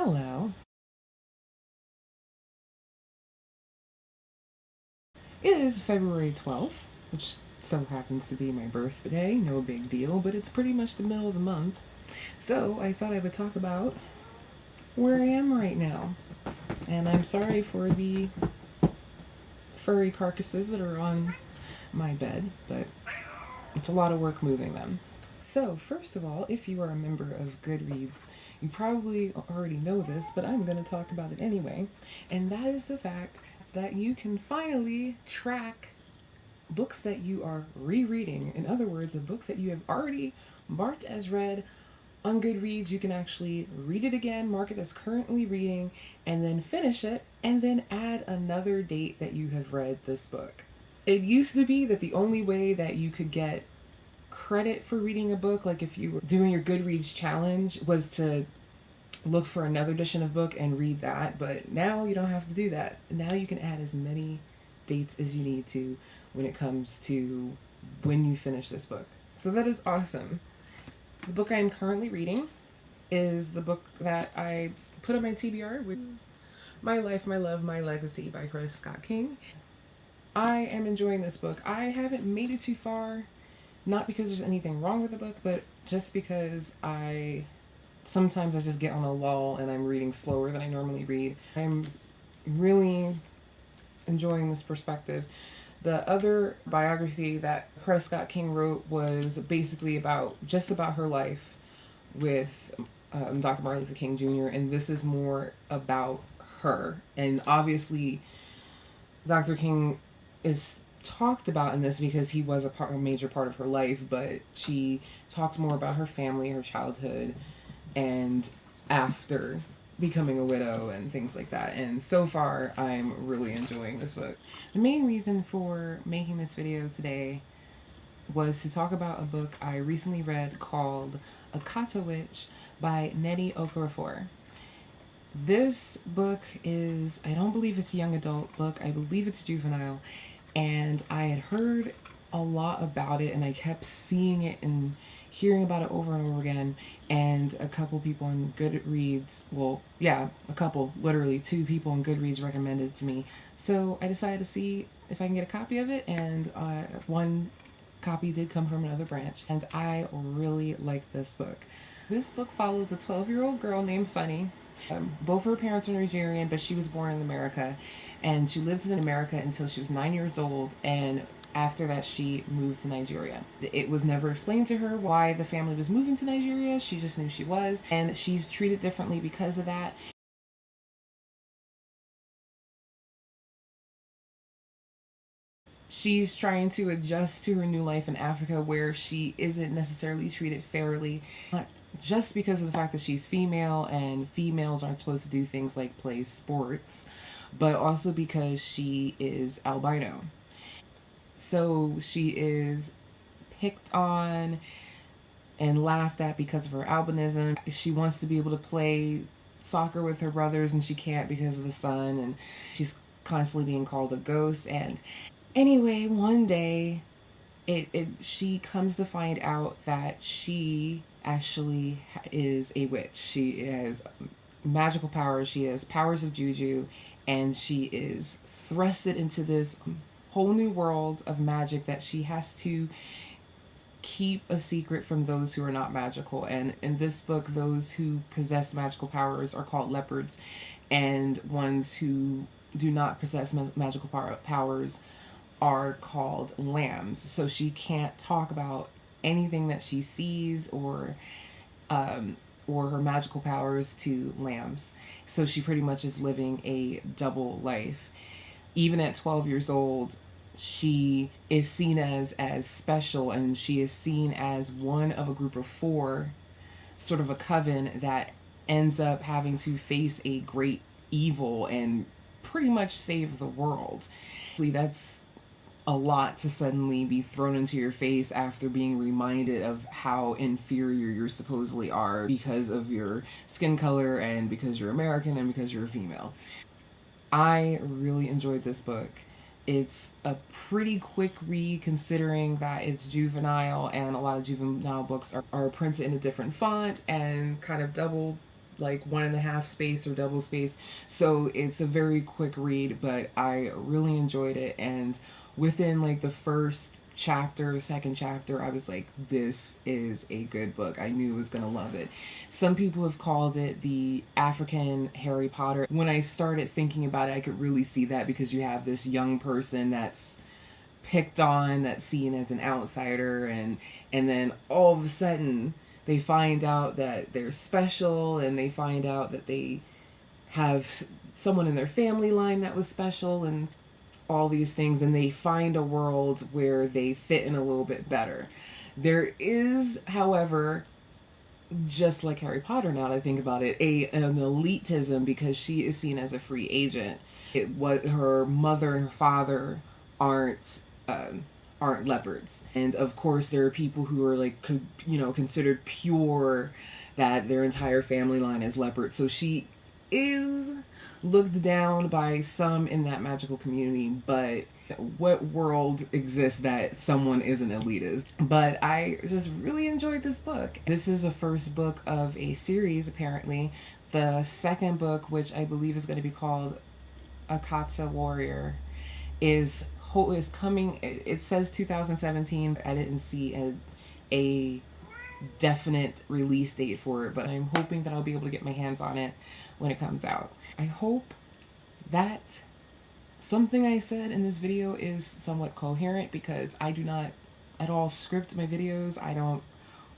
Hello. It is February 12th, which so happens to be my birthday. No big deal, but it's pretty much the middle of the month. So I thought I would talk about where I am right now. And I'm sorry for the furry carcasses that are on my bed, but it's a lot of work moving them. So, first of all, if you are a member of Goodreads, you probably already know this, but I'm going to talk about it anyway. And that is the fact that you can finally track books that you are rereading. In other words, a book that you have already marked as read on Goodreads, you can actually read it again, mark it as currently reading, and then finish it, and then add another date that you have read this book. It used to be that the only way that you could get credit for reading a book, like if you were doing your Goodreads challenge, was to look for another edition of book and read that. But now you don't have to do that. Now you can add as many dates as you need to when it comes to when you finish this book. So that is awesome. The book I am currently reading is the book that I put on my TBR, which is My Life, My Love, My Legacy by Akata Scott King. I am enjoying this book. I haven't made it too far, not because there's anything wrong with the book, but just because sometimes I just get on a lull and I'm reading slower than I normally read. I'm really enjoying this perspective. The other biography that Akata Scott King wrote was basically just about her life with Dr. Martin Luther King Jr., and this is more about her. And obviously, Dr. King is talked about in this because he was a major part of her life, but she talked more about her family, her childhood, and after becoming a widow and things like that. And so far, I'm really enjoying this book. The main reason for making this video today was to talk about a book I recently read called Akata Witch by Nnedi Okorafor. This book is, I don't believe it's a young adult book, I believe it's juvenile, and I had heard a lot about it and I kept seeing it and hearing about it over and over again, and a couple people on Goodreads, literally 2 people on Goodreads recommended it to me. So I decided to see if I can get a copy of it, and one copy did come from another branch, and I really like this book. This book follows a 12-year-old girl named Sunny. Both her parents are Nigerian, but she was born in America, and she lived in America until she was 9 years old, and after that she moved to Nigeria. It was never explained to her why the family was moving to Nigeria. She just knew she was, and she's treated differently because of that. She's trying to adjust to her new life in Africa where she isn't necessarily treated fairly, not just because of the fact that she's female and females aren't supposed to do things like play sports, but also because she is albino. So she is picked on and laughed at because of her albinism. She wants to be able to play soccer with her brothers and she can't because of the sun, and she's constantly being called a ghost. And anyway, one day she comes to find out that she actually is a witch. She has magical powers, she has powers of juju, and she is thrusted into this whole new world of magic that she has to keep a secret from those who are not magical. And in this book, those who possess magical powers are called leopards, and ones who do not possess magical powers are called lambs. So she can't talk about anything that she sees or her magical powers to lambs. So she pretty much is living a double life. Even at 12 years old, she is seen as special, and she is seen as one of a group of 4, sort of a coven that ends up having to face a great evil and pretty much save the world. That's a lot to suddenly be thrown into your face after being reminded of how inferior you supposedly are because of your skin color and because you're American and because you're a female. I really enjoyed this book. It's a pretty quick read considering that it's juvenile, and a lot of juvenile books are printed in a different font and kind of double like 1.5 space or double space. So it's a very quick read, but I really enjoyed it. And within like the first chapter, second chapter, I was like, this is a good book. I knew I was gonna love it. Some people have called it the African Harry Potter. When I started thinking about it, I could really see that, because you have this young person that's picked on, that's seen as an outsider, and then all of a sudden they find out that they're special, and they find out that they have someone in their family line that was special, and all these things, and they find a world where they fit in a little bit better. There is, however, just like Harry Potter, now that I think about it, an elitism, because she is seen as a free agent. What her mother and her father aren't aren't leopards, and of course there are people who are like considered pure, that their entire family line is leopards. So she is looked down by some in that magical community, but what world exists that someone is an elitist? But I just really enjoyed this book. This is the first book of a series, apparently. The second book, which I believe is going to be called Akata Warrior, is coming. It says 2017. I didn't see a definite release date for it, but I'm hoping that I'll be able to get my hands on it when it comes out. I hope that something I said in this video is somewhat coherent, because I do not at all script my videos. I don't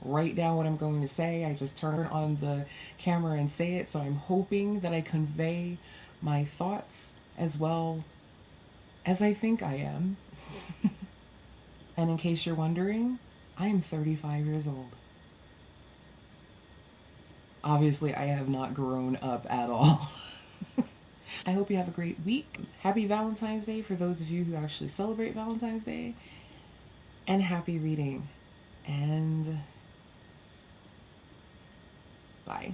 write down what I'm going to say. I just turn on the camera and say it. So I'm hoping that I convey my thoughts as well as I think I am. And in case you're wondering, I am 35 years old. Obviously, I have not grown up at all. I hope you have a great week. Happy Valentine's Day for those of you who actually celebrate Valentine's Day. And happy reading. And bye.